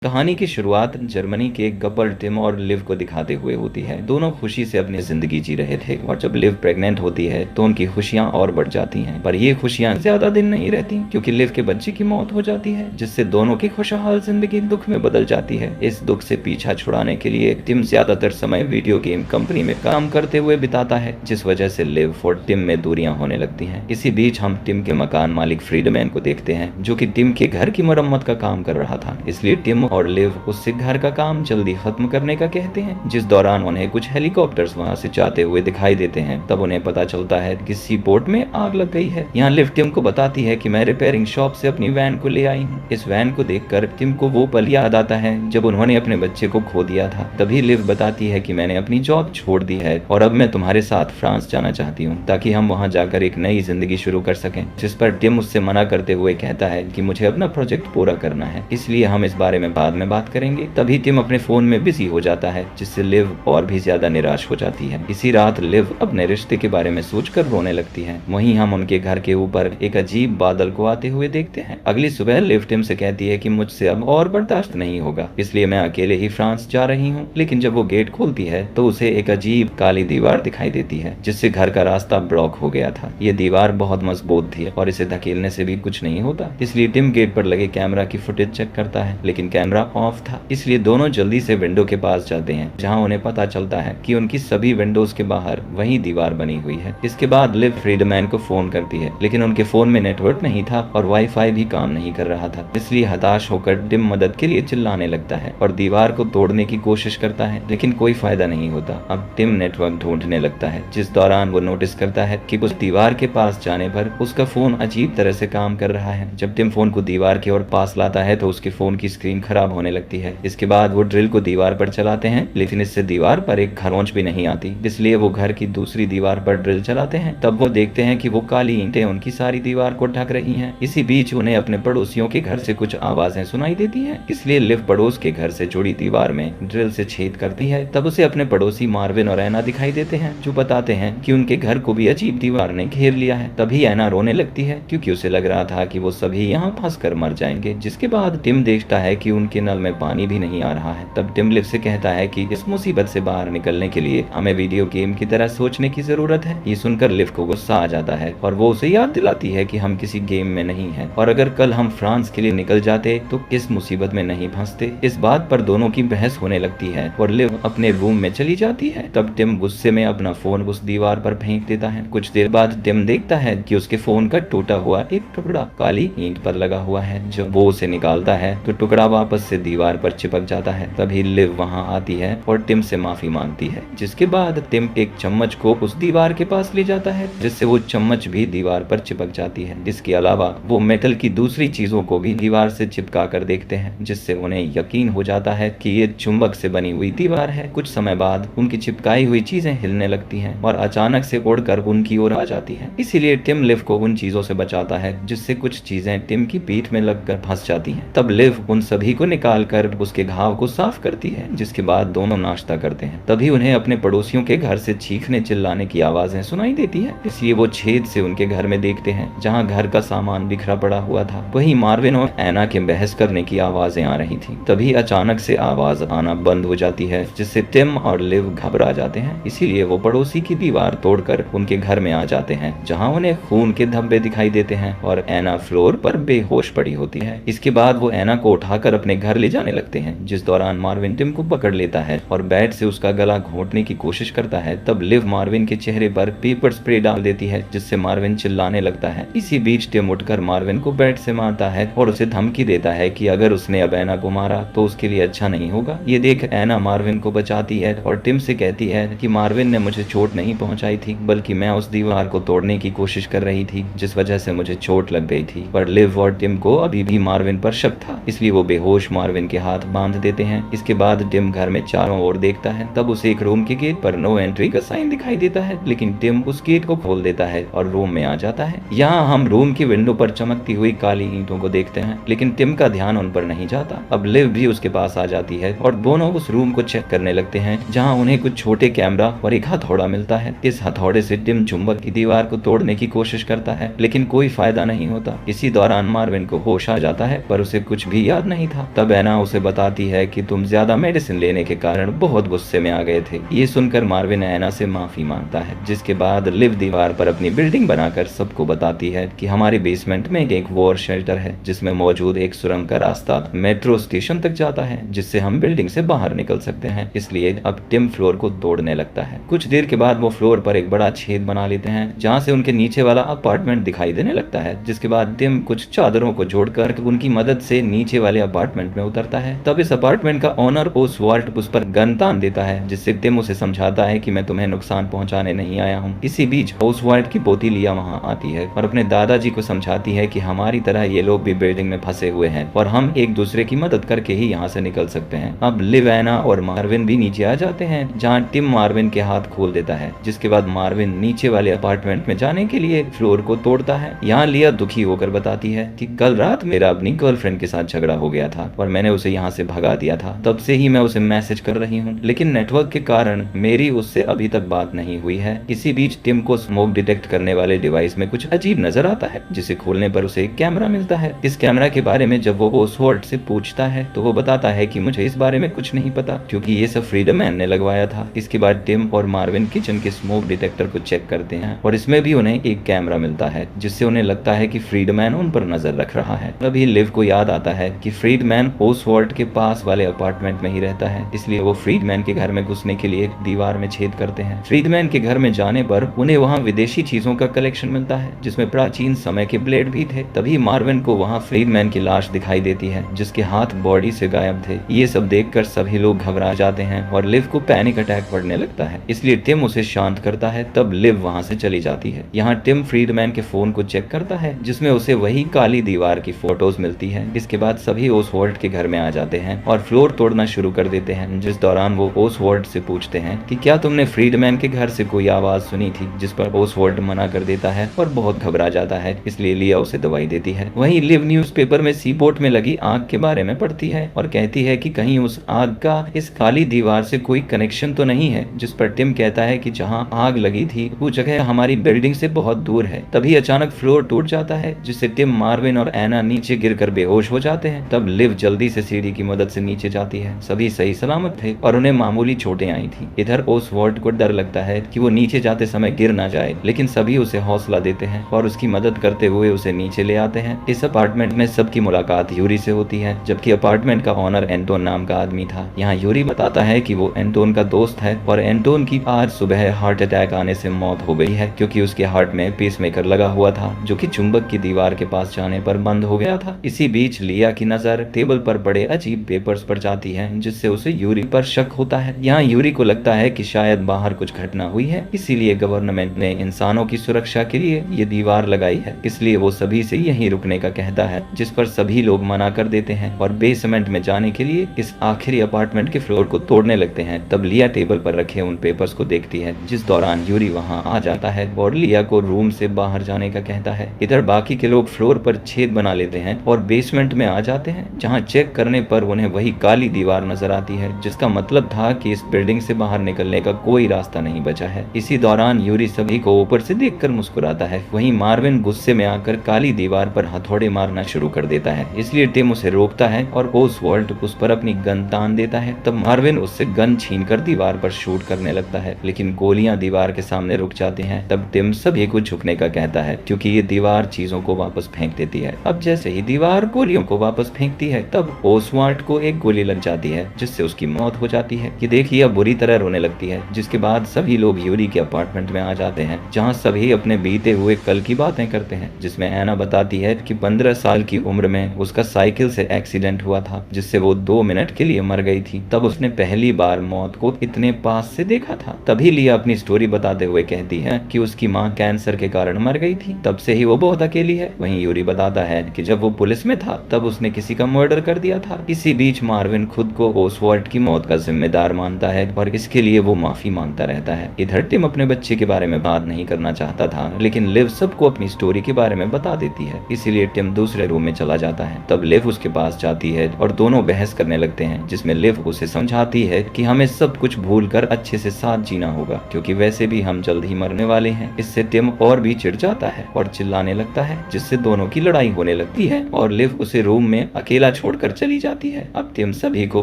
कहानी की शुरुआत जर्मनी के एक कपल टिम और लिव को दिखाते हुए होती है। दोनों खुशी से अपनी जिंदगी जी रहे थे और जब लिव प्रेग्नेंट होती है तो उनकी खुशियां और बढ़ जाती हैं। पर ये खुशियां ज्यादा दिन नहीं रहती क्योंकि लिव के बच्चे की मौत हो जाती है, जिससे दोनों की खुशहाल जिंदगी दुख में बदल जाती है। इस दुख से पीछा छुड़ाने के लिए टिम ज्यादातर समय वीडियो गेम कंपनी में काम करते हुए बिताता है, जिस वजह से लिव और टिम में दूरियां होने लगती हैं। इसी बीच हम टिम के मकान मालिक फ्रीडमैन को देखते हैं, जो कि टिम के घर की मरम्मत का काम कर रहा था। इसलिए टिम और लिव उससे घर का काम जल्दी खत्म करने का कहते हैं, जिस दौरान उन्हें कुछ हेलीकॉप्टर्स वहां से जाते हुए दिखाई देते हैं। तब उन्हें पता चलता है कि सी पोर्ट में आग लग गई है। यहाँ लिव टिम को बताती है कि मैं रिपेयरिंग शॉप से अपनी वैन को ले आई हूँ। इस वैन को देखकर टिम को वो पल याद आता है जब उन्होंने अपने बच्चे को खो दिया था। तभी लिव बताती है कि मैंने अपनी जॉब छोड़ दी है और अब मैं तुम्हारे साथ फ्रांस जाना चाहती हूँ ताकि हम वहाँ जाकर एक नई जिंदगी शुरू कर सकें। जिस पर टिम उससे मना करते हुए कहता है कि मुझे अपना प्रोजेक्ट पूरा करना है, इसलिए हम इस बारे में बाद में बात करेंगे। तभी टिम अपने फोन में बिजी हो जाता है, जिससे लिव और भी ज्यादा निराश हो जाती है। इसी रात लिव अपने रिश्ते के बारे में सोचकर रोने लगती है। वहीं हम उनके घर के ऊपर एक अजीब बादल को आते हुए देखते हैं। अगली सुबह लिव टिम से कहती है कि मुझसे अब और बर्दाश्त नहीं होगा, इसलिए मैं अकेले ही फ्रांस जा रही हूँ। लेकिन जब वो गेट खोलती है तो उसे एक अजीब काली दीवार दिखाई देती है, जिससे घर का रास्ता ब्लॉक हो गया था। ये दीवार बहुत मजबूत थी और इसे धकेलने से भी कुछ नहीं होता। इसलिए टिम गेट पर लगे कैमरा की फुटेज चेक करता है, लेकिन कैमरा ऑफ था। इसलिए दोनों जल्दी से विंडो के पास जाते हैं, जहां उन्हें पता चलता है कि उनकी सभी विंडोज के बाहर वही दीवार बनी हुई है। इसके बाद लिव फ्रीडमैन को फोन करती है, लेकिन उनके फोन में नेटवर्क नहीं था और वाईफाई भी काम नहीं कर रहा था। इसलिए हताश होकर टिम मदद के लिए चिल्लाने लगता है और दीवार को तोड़ने की कोशिश करता है, लेकिन कोई फायदा नहीं होता। अब टिम नेटवर्क ढूंढने लगता है, जिस दौरान वो नोटिस करता है कि उस दीवार के पास जाने पर उसका फोन अजीब तरह से काम कर रहा है। जब टिम फोन को दीवार के और पास लाता है तो उसके फोन की स्क्रीन खराब होने लगती है। इसके बाद वो ड्रिल को दीवार पर चलाते हैं, लेकिन इससे दीवार पर एक खरोंच भी नहीं आती। इसलिए वो घर की दूसरी दीवार पर ड्रिल चलाते हैं। तब वो देखते हैं कि वो काली ईंटें उनकी सारी दीवार को ढक रही हैं। इसी बीच उन्हें अपने पड़ोसियों के घर से कुछ आवाजें सुनाई देती हैं। इसलिए लिव पड़ोस के घर से जुड़ी दीवार में ड्रिल से छेद करती है। तब उसे अपने पड़ोसी मार्विन और एना दिखाई देते हैं, जो बताते हैं कि उनके घर को भी अजीब दीवार ने घेर लिया है। तभी एना रोने लगती है, क्योंकि उसे लग रहा था कि वो सभी यहाँ फंस कर मर जाएंगे। जिसके बाद टिम देखता है कि उनके नल में पानी भी नहीं आ रहा है। तब टिम लिव से कहता है कि इस मुसीबत से बाहर निकलने के लिए हमें वीडियो गेम की तरह सोचने की जरूरत है। ये सुनकर लिव को गुस्सा आ जाता है और वो उसे याद दिलाती है कि हम किसी गेम में नहीं हैं और अगर कल हम फ्रांस के लिए निकल जाते तो किस मुसीबत में नहीं फंसते। इस बात पर दोनों की बहस होने लगती है और लिव अपने रूम में चली जाती है। तब टिम गुस्से में अपना फोन उस दीवार पर फेंक देता है। कुछ देर बाद टिम देखता है कि उसके फोन का टूटा हुआ एक टुकड़ा काली ईंट पर लगा हुआ है। जब वो उसे निकालता है तो टुकड़ा वापस से दीवार पर चिपक जाता है। तभी लिव वहाँ आती है और टिम से माफी मांगती है, जिसके बाद टिम एक चम्मच को उस दीवार के पास ले जाता है, जिससे वो चम्मच भी दीवार पर चिपक जाती है। इसके अलावा वो मेटल की दूसरी चीजों को भी दीवार से चिपका कर देखते हैं, जिससे उन्हें यकीन हो जाता है कि ये चुंबक से बनी हुई दीवार है। कुछ समय बाद उनकी चिपकाई हुई चीजें हिलने लगती हैं और अचानक से उड़कर उनकी ओर आ जाती हैं। इसीलिए टिम लिव को उन चीजों से बचाता है, जिससे कुछ चीजें टिम की पीठ में लगकर फंस जाती हैं। तब लिव उन सभी को निकाल कर उसके घाव को साफ करती है, जिसके बाद दोनों नाश्ता करते हैं। तभी उन्हें अपने पड़ोसियों के घर से चीखने चिल्लाने की आवाजें सुनाई देती है। इसलिए वो छेद से उनके घर में देखते हैं, जहाँ घर का सामान बिखरा पड़ा हुआ था। वहीं मार्विन और एना के बहस करने की आवाजें आ रही थी। तभी अचानक से आवाज आना बंद हो जाती है, जिससे टिम और लिव घबरा जाते हैं। इसीलिए वो पड़ोसी की दीवार तोड़कर उनके घर में आ जाते हैं, जहाँ उन्हें खून के धब्बे दिखाई देते हैं और एना फ्लोर पर बेहोश पड़ी होती है। इसके बाद वो एना को उठाकर अपने घर ले जाने लगते हैं, जिस दौरान मार्विन टिम को पकड़ लेता है और बेड से उसका गला घोंटने की कोशिश करता है। तब लिव मार्विन के चेहरे पर पेपर स्प्रे डाल देती है, जिससे मार्विन चिल्लाने लगता है। इसी बीच टिम उठकर मार्विन को बेड से मारता है और उसे धमकी देता है कि अगर उसने अब एना को मारा तो उसके लिए अच्छा नहीं होगा। ये देख एना मार्विन को बचाती है और टिम से कहती है कि मार्विन ने मुझे चोट नहीं पहुंचाई थी, बल्कि मैं उस दीवार को तोड़ने की कोशिश कर रही थी, जिस वजह से मुझे चोट लग गई थी। पर लिव और टिम को अभी भी मार्विन पर शक था, इसलिए वो बेहोश मार्विन के हाथ बांध देते हैं। इसके बाद टिम घर में चारों ओर देखता है। तब उसे एक रूम के गेट पर नो एंट्री का साइन दिखाई देता है, लेकिन टिम उस गेट को खोल देता है और रूम में आ जाता है। यहाँ हम रूम की विंडो पर चमकती हुई काली ईंटों को देखते हैं, लेकिन टिम का ध्यान उन पर नहीं जाता। अब लिव भी उसके पास आ जाती है और दोनों उस रूम को चेक करने लगते हैं, जहाँ उन्हें कुछ छोटे कैमरा और एक हथौड़ा मिलता है। इस हथौड़े से टिम चुंबक की दीवार को तोड़ने की कोशिश करता है, लेकिन कोई फायदा नहीं होता। इसी दौरान मार्विन को होश आ जाता है, पर उसे कुछ भी याद नहीं था। तब एना उसे बताती है कि तुम ज्यादा मेडिसिन लेने के कारण बहुत गुस्से में आ गए थे। ये सुनकर मार्विन एना से माफी मांगता है, जिसके बाद लिव दीवार पर अपनी बिल्डिंग बनाकर सबको बताती है कि हमारे बेसमेंट में एक वॉर शेल्टर है जिसमें मौजूद एक सुरंग का रास्ता मेट्रो स्टेशन तक जाता है, जिससे हम बिल्डिंग से बाहर निकल सकते हैं। इसलिए अब टिम फ्लोर को तोड़ने लगता है। कुछ देर के बाद वो फ्लोर पर एक बड़ा छेद बना लेते हैं जहाँ से उनके नीचे वाला अपार्टमेंट दिखाई देने लगता है। जिसके बाद टिम कुछ चादरों को जोड़कर उनकी मदद से नीचे वाले अपार्टमेंट में उतरता है। तब इस अपार्टमेंट का ओनर ओसवाल्ड उस पर गन तान देता है, जिससे टिम उसे समझाता है कि मैं तुम्हें नुकसान पहुंचाने नहीं आया हूँ। इसी बीच ओसवाल्ड की पोती लिया वहाँ आती है और अपने दादाजी को समझाती है कि हमारी तरह ये लोग भी बिल्डिंग में फंसे हुए हैं और हम एक दूसरे की मदद करके ही यहाँ से निकल सकते हैं। अब लिव, एना और मार्विन भी नीचे आ जाते हैं, जहाँ टिम मार्विन के हाथ खोल देता है। जिसके बाद मार्विन नीचे वाले अपार्टमेंट में जाने के लिए फ्लोर को तोड़ता है। यहाँ लिया दुखी होकर बताती है कि कल रात मेरा अपनी गर्लफ्रेंड के साथ झगड़ा हो गया था और मैंने उसे यहाँ से भगा दिया था। तब से ही मैं उसे मैसेज कर रही हूँ, लेकिन नेटवर्क के कारण मेरी उससे अभी तक बात नहीं हुई है। इसी बीच टिम को स्मोक डिटेक्ट करने वाले डिवाइस में कुछ अजीब नजर आता है, जिसे खोलने पर उसे एक कैमरा मिलता है। इस कैमरा के बारे में जब वो ओसवाल्ड से पूछता है तो वो बताता है कि मुझे इस बारे में कुछ नहीं पता, क्योंकि ये सब फ्रीडम मैन ने लगवाया था। इसके बाद टिम और मार्विन किचन के स्मोक डिटेक्टर को चेक करते हैं और इसमें भी उन्हें एक कैमरा मिलता है, जिससे उन्हें लगता है कि फ्रीडमैन उन पर नजर रख रहा है। तभी लिव को याद आता है कि फ्रीडमैन ओसवाल्ड के पास वाले अपार्टमेंट में ही रहता है, इसलिए वो फ्रीडमैन के घर में घुसने के लिए दीवार में छेद करते हैं। फ्रीडमैन के घर में जाने पर उन्हें वहाँ विदेशी चीजों का कलेक्शन मिलता है, जिसमें प्राचीन समय के ब्लेड भी थे। तभी मार्विन को वहाँ फ्रीडमैन की लाश दिखाई देती है, जिसके हाथ बॉडी से गायब थे। ये सब देखकर सभी लोग घबरा जाते हैं और लिव को पैनिक अटैक पड़ने लगता है, इसलिए टिम उसे शांत करता है। तब लिव वहाँ से चली जाती है। यहाँ टिम फ्रीडमैन के फोन को चेक करता है, जिसमें उसे वही काली दीवार की फोटोज मिलती है। इसके बाद सभी ओसवाल्ड के घर में आ जाते हैं और फ्लोर तोड़ना शुरू कर देते हैं, जिस दौरान वो ओसवाल्ड से पूछते हैं कि क्या तुमने फ्रीडमैन के घर से कोई आवाज सुनी थी, जिस पर ओसवाल्ड मना कर देता है और बहुत घबरा जाता है, इसलिए लिया उसे दवाई देती है। वहीं लिव न्यूज़पेपर में सीपोर्ट में लगी आग के बारे में पढ़ती है और कहती है कि कहीं उस आग का इस काली दीवार से कोई कनेक्शन तो नहीं है, जिस पर टिम कहता है कि जहाँ आग लगी थी वो जगह हमारी बिल्डिंग से बहुत दूर है। तभी अचानक फ्लोर टूट जाता है, जिससे टिम, मार्विन और एना नीचे गिरकर बेहोश हो जाते हैं। तब लिव जल्दी से सीढ़ी की मदद से नीचे जाती है। सभी सही सलामत थे और उन्हें मामूली चोटें आई थी। इधर ओसवाल्ड को डर लगता है कि वो नीचे जाते समय गिर ना जाए, लेकिन सभी उसे हौसला देते हैं और उसकी मदद करते हुए उसे नीचे ले आते हैं। इस अपार्टमेंट में सबकी मुलाकात यूरी से होती है, जबकि अपार्टमेंट का ऑनर एंटोन नाम का आदमी था। यहाँ यूरी बताता है कि वो एंटोन का दोस्त है और एंटोन की आज सुबह हार्ट अटैक आने से मौत हो गई है, क्योंकि उसके हार्ट में पेसमेकर लगा हुआ था, जो कि चुंबक की दीवार के पास जाने पर बंद हो गया था। इसी बीच लिया की नजर टेबल पर बड़े अजीब पेपर्स पर जाती है, जिससे उसे यूरी पर शक होता है। यहाँ यूरी को लगता है कि शायद बाहर कुछ घटना हुई है, इसीलिए गवर्नमेंट ने इंसानों की सुरक्षा के लिए ये दीवार लगाई है। इसलिए वो सभी से यहीं रुकने का कहता है, जिस पर सभी लोग मना कर देते हैं और बेसमेंट में जाने के लिए इस आखिरी अपार्टमेंट के फ्लोर को तोड़ने लगते हैं। तब लिया टेबल पर रखे उन पेपर्स को देखती है, जिस दौरान यूरी वहाँ आ जाता है और लिया को रूम से बाहर जाने का कहता है। इधर बाकी के लोग फ्लोर पर छेद बना लेते हैं और बेसमेंट में आ जाते हैं, जहाँ चेक करने पर उन्हें वही काली दीवार नजर आती है, जिसका मतलब था कि इस बिल्डिंग से बाहर निकलने का कोई रास्ता नहीं बचा है। इसी दौरान यूरी सभी को ऊपर से देखकर मुस्कुराता है। वहीं मार्विन गुस्से में आकर काली दीवार पर हथौड़े मारना शुरू कर देता है, इसलिए टिम उसे रोकता है और ओसवाल्ड उस पर अपनी गन तान देता है। तब मार्विन उससे गन छीनकर दीवार पर शूट करने लगता है, लेकिन गोलियां दीवार के सामने रुक जाती हैं। तब टिम सभी को झुकने का कहता है, क्योंकि ये दीवार चीजों को वापस फेंक देती है। अब जैसे ही दीवार गोलियों को वापस फेंकती है, तब ओसवाल्ड को एक गोली लग जाती है, जिससे उसकी मौत हो जाती है। ये देख लिया बुरी तरह रोने लगती है, जिसके बाद सभी लोग यूरी के अपार्टमेंट में आ जाते हैं, जहाँ सभी अपने बीते हुए कल की बातें करते हैं, जिसमें एना बताती है कि 15 साल की उम्र में उसका साइकिल से एक्सीडेंट हुआ था, जिससे वो 2 मिनट के लिए मर गई थी। तब उसने पहली बार मौत को इतने पास से देखा था। तभी लिया अपनी स्टोरी बताते हुए कहती है कि उसकी माँ कैंसर के कारण मर गई थी, तब से ही वो बहुत अकेली है। वहीं यूरी बताता है कि जब वो पुलिस में था तब उसने किसी का मर्डर कर दिया था। इसी बीच मार्विन खुद को ओसवाल्ड की मौत का जिम्मेदार मानता है और इसके लिए वो माफी मांगता रहता है। इधर टिम अपने बच्चे के बारे में बात नहीं करना चाहता था, लेकिन लिव सबको अपनी स्टोरी के बारे में बता देती है, इसीलिए टिम दूसरे रूम में चला जाता है। तब लिव उसके पास जाती है और दोनों बहस करने लगते हैं, जिसमें लिव उसे समझाती है कि हमें सब कुछ भूलकर अच्छे से साथ जीना होगा, क्योंकि वैसे भी हम जल्द ही मरने वाले हैं। इससे टिम और भी चिढ़ जाता है और चिल्लाने लगता है, जिससे दोनों की लड़ाई होने लगती है और लिव उसे रूम में अकेला छोड़कर चली जाती है। अब टिम सभी को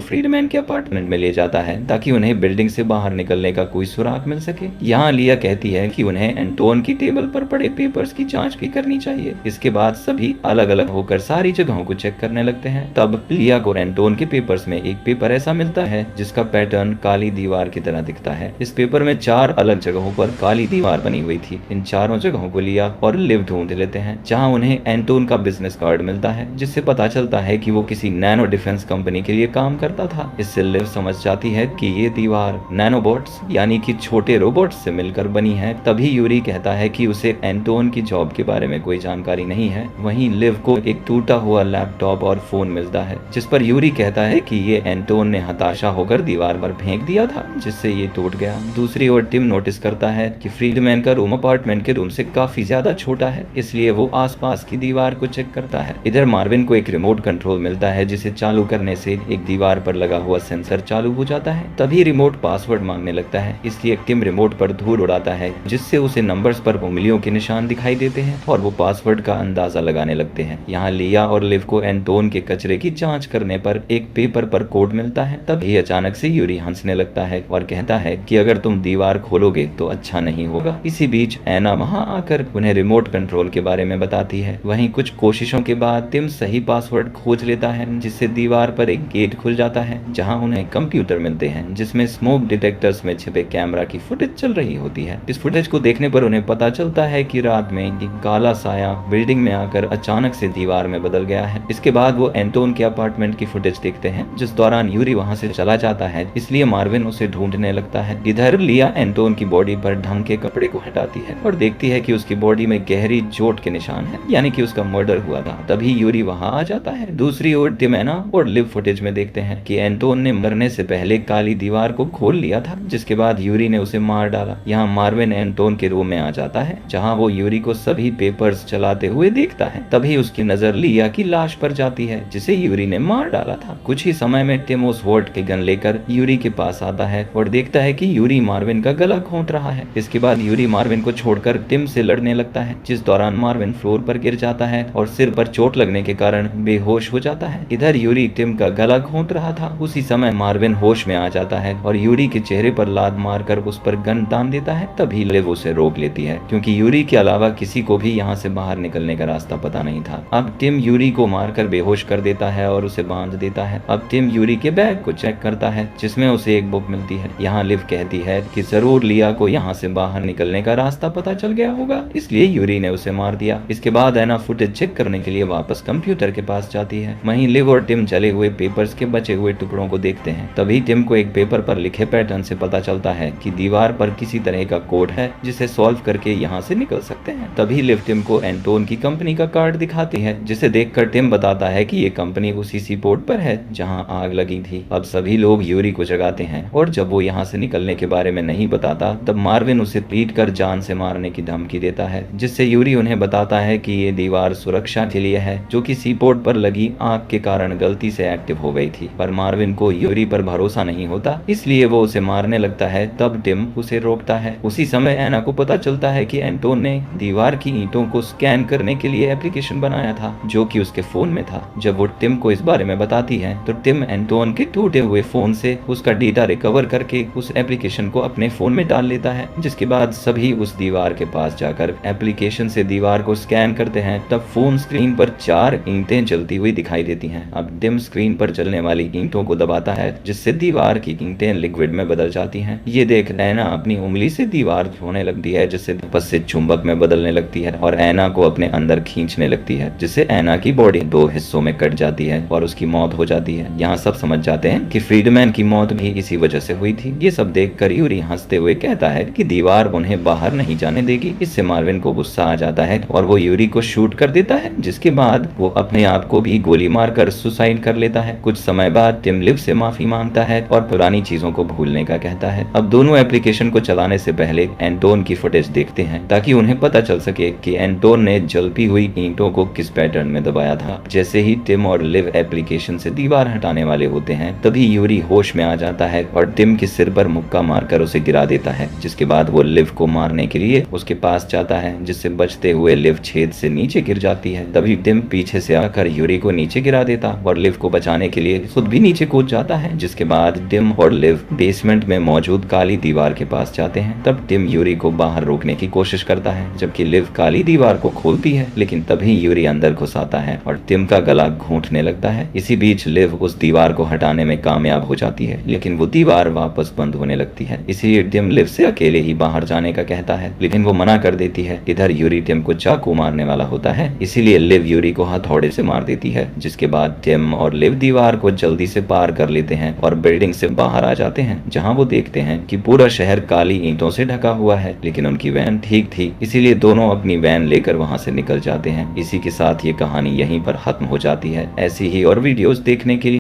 फ्रीडमैन के अपार्टमेंट में ले जाता है ताकि उन्हें बिल्डिंग से बाहर निकलने का कोई सुराग मिल सके। यहाँ लिया कहती है कि उन्हें एंटोन की टेबल पर पड़े पेपर्स की जांच भी करनी चाहिए। इसके बाद सभी अलग अलग होकर सारी जगहों को चेक करने लगते हैं। तब लिया को एंटोन के पेपर्स में एक पेपर ऐसा मिलता है जिसका पैटर्न काली दीवार की तरह दिखता है। इस पेपर में 4 अलग जगहों पर काली दीवार बनी हुई थी। इन चारों जगहों को लिया और लिव ढूंढ लेते हैं, जहाँ उन्हें एंटोन का बिजनेस कार्ड मिलता है जिससे पता चलता है कि वो किसी नैनो डिफेंस कंपनी के लिए काम करता था। इससे लिव समझ जाती है कि ये दीवार नैनोबॉट्स यानी कि छोटे रोबोट्स से मिलकर बनी है। तभी यूरी कहता है कि उसे एंटोन की जॉब के बारे में कोई जानकारी नहीं है। वहीं लिव को एक टूटा हुआ लैपटॉप और फोन मिलता है जिस पर यूरी कहता है कि ये एंटोन ने हताशा होकर दीवार पर फेंक दिया था जिससे ये टूट गया। दूसरी ओर टिम नोटिस करता है कि फ्रीडमैन का रूम अपार्टमेंट के रूम से काफी ज्यादा छोटा है, इसलिए वो आसपास की दीवार को चेक करता है। इधर मार्विन को एक रिमोट कंट्रोल मिलता है जिसे चालू करने से एक दीवार पर लगा हुआ सेंसर चालू हो जाता है। तभी रिमोट पासवर्ड मांगने लगता है, इसलिए टिम रिमोट पर धूल उड़ाता है जिससे उसे नंबर्स पर उंगलियों के निशान दिखाई देते हैं और वो पासवर्ड का अंदाजा लगाने लगते हैं। यहाँ लिया और लिव को एंटोन के कचरे की जांच करने पर एक पेपर पर कोड मिलता है। तभी अचानक से यूरी हंसने लगता है और कहता है कि अगर तुम दीवार खोलोगे तो अच्छा नहीं होगा। इसी बीच एना वहाँ आकर उन्हें रिमोट कंट्रोल के बारे में बताती है। वहीं कुछ कोशिशों के बाद टिम सही पासवर्ड खोज लेता है जिससे दीवार पर एक गेट खुल जाता है जहाँ उन्हें कंप्यूटर मिलते हैं जिसमें स्मोक डिटेक्टर्स में छिपे कैमरा की फुटेज चल रही होती है। इस फुटेज को देखने पर उन्हें पता चलता है कि रात में एक काला साया बिल्डिंग में आकर अचानक से दीवार में बदल गया है। इसके बाद वो एंटोन के अपार्टमेंट की फुटेज देखते हैं जिस दौरान यूरी वहाँ से चला जाता है, इसलिए मार्विन उसे ढूंढने लगता है। इधर लिया एंटोन की बॉडी पर ढंग के कपड़े को हटाती है और देखती है कि उसकी बॉडी में गहरी चोट के निशान है, यानी कि उसका मर्डर हुआ था। तभी यूरी वहाँ आ जाता है। दूसरी ओर टिम एना और लिव फुटेज में देखते हैं कि एंटोन ने मरने से पहले काली दीवार को खोल लिया था जिसके बाद यूरी ने उसे मार डाला। यहाँ मार्विन एंटोन के रूम में आ जाता है जहाँ वो यूरी को सभी पेपर्स चलाते हुए देखता है। तभी उसकी नजर लिया की लाश पर जाती है जिसे यूरी ने मार डाला था। कुछ ही समय में टिम उस वोल्ट के गन लेकर यूरी के पास आता है और देखता है कि यूरी मार्विन का गला घोंट रहा है। इसके बाद यूरी मार्विन को छोड़कर टिम से लड़ने लगता है जिस दौरान मार्विन फ्लोर पर गिर जाता है और सिर पर चोट लगने के कारण बेहोश हो जाता है। इधर यूरी टिम का गला घोंट रहा था। उसी समय मार्विन होश में आ जाता है और यूरी के चेहरे पर लात मारकर उस पर गन तान देता है। तभी लिव उसे रोक लेती है क्योंकि यूरी के अलावा किसी को भी यहाँ से बाहर निकलने का रास्ता पता नहीं था। अब टिम यूरी को मारकर बेहोश कर देता है और उसे बांध देता है। अब टिम यूरी के बैग को चेक करता है जिसमें उसे एक बुक मिलती है। यहाँ लिव कहती है कि जरूर लिया को यहाँ से बाहर निकलने का रास्ता पता चल गया होगा, इसलिए यूरी ने उसे मार दिया। इसके बाद एना फुटेज चेक करने के लिए वापस कंप्यूटर के पास जाती है। वहीं लिव और टिम जले हुए पेपर्स के बचे हुए टुकड़ों को देखते हैं। तभी टिम को एक पेपर पर लिखे पैटर्न से पता चलता है कि दीवार पर किसी तरह का कोड है जिसे सॉल्व करके यहाँ से निकल सकते हैं। तभी लिव टिम को एंटोन की कंपनी का कार्ड दिखाती है जिसे देखकर टिम बताता है कि ये कंपनी उसी सी पोर्ट पर है जहाँ आग लगी थी। अब सभी लोग यूरी को जगाते हैं और जब वो यहाँ से निकलने के बारे में नहीं बताता तब मार्विन उसे पीट कर जान से मारने की धमकी देता है जिससे यूरी उन्हें बताता है कि ये दीवार सुरक्षा के लिए है जो कि सी पोर्ट पर लगी आग के कारण गलती से एक्टिव हो गई थी। पर मार्विन को यूरी पर भरोसा नहीं होता, इसलिए वो उसे मारने लगता है। तब टिम उसे रोकता है। उसी समय एना को पता चलता है कि एंटोन ने दीवार की ईंटों को स्कैन करने के लिए एप्लीकेशन बनाया था जो कि उसके फोन में था। जब वो टिम को इस बारे में बताती है तो टिम एंटोन के टूटे हुए फोन से उसका डेटा रिकवर करके उस एप्लीकेशन को अपने फोन में डाल लेता है। जिसके बाद सभी उस दीवार के पास जाकर एप्लीकेशन से दीवार को स्कैन करते हैं। तब फोन स्क्रीन पर 4 ईंटें जलती हुई दिखाई देती हैं। अब टिम स्क्रीन पर जलने वाली ईंटों को दबाता है जिससे दीवार की ईंटें लिक्विड में बदल जाती हैं। ये देख एना अपनी उंगली से दीवार छूने लगती है जिससे वापस से चुंबक में बदलने लगती है और एना को अपने अंदर खींचने लगती है जिससे एना की बॉडी 2 हिस्सों में कट जाती है और उसकी मौत हो जाती है। यहाँ सब समझ जाते हैं कि फ्रीडमैन की मौत भी इसी वजह से हुई थी। ये सब देखकर यूरी हंसते हुए कहता है कि दीवार उन्हें बाहर नहीं जाने देगी। इससे मार्विन को गुस्सा आ जाता है और वो यूरी को शूट कर देता है जिसके बाद वो अपने आप को भी गोली मारकर सुसाइड कर लेता है। कुछ समय बाद टिम लिव से माफी मांगता है और पुरानी चीजों को भूलने का कहता है। अब दोनों एप्लीकेशन को चलाने से पहले एंटोन की फुटेज देखते हैं ताकि उन्हें पता चल सके कि एंटोन ने जलती हुई ईंटों को किस पैटर्न में दबाया था। जैसे ही टिम और लिव एप्लीकेशन से दीवार हटाने वाले होते हैं तभी यूरी होश में आ जाता है और टिम के सिर पर मुक्का मारकर उसे गिरा देता है। जिसके बाद वो लिव को मारने के लिए उसके पास जाता है जिससे बचते हुए लिव छेद से नीचे गिर जाती है। तभी टिम पीछे से आकर यूरी को नीचे गिरा देता और लिव को बचाने के लिए खुद भी नीचे कूद जाता है। जिसके बाद टिम और लिव बेसमेंट में मौजूद काली दीवार के पास जाते हैं। तब टिम यूरी को बाहर रोकने की कोशिश करता है, जबकि लिव काली दीवार को खोलती है, लेकिन तभी यूरी अंदर घुस आता है और टिम का गला घूंटने लगता है। इसी बीच लिव उस दीवार को हटाने में कामयाब हो जाती है, लेकिन वो दीवार वापस बंद होने लगती है। इसीलिए टिम लिव से अकेले ही बाहर जाने का कहता है, लेकिन वो मना कर देती है। इधर यूरी टिम को चाकू मारने वाला होता है, इसीलिए लिव यूरी को हथौड़े से मार देती है। जिसके बाद टिम और लिव दीवार को जल्दी से पार कर लेते हैं और बिल्डिंग से बाहर आ जाते हैं, जहां वो देखते हैं कि पूरा शहर काली ईंटों से ढका हुआ है, लेकिन उनकी वैन ठीक थी। इसीलिए दोनों अपनी वैन लेकर वहां से निकल जाते हैं। इसी के साथ ये कहानी यहीं पर खत्म हो जाती है। ऐसी ही और वीडियोस देखने के लिए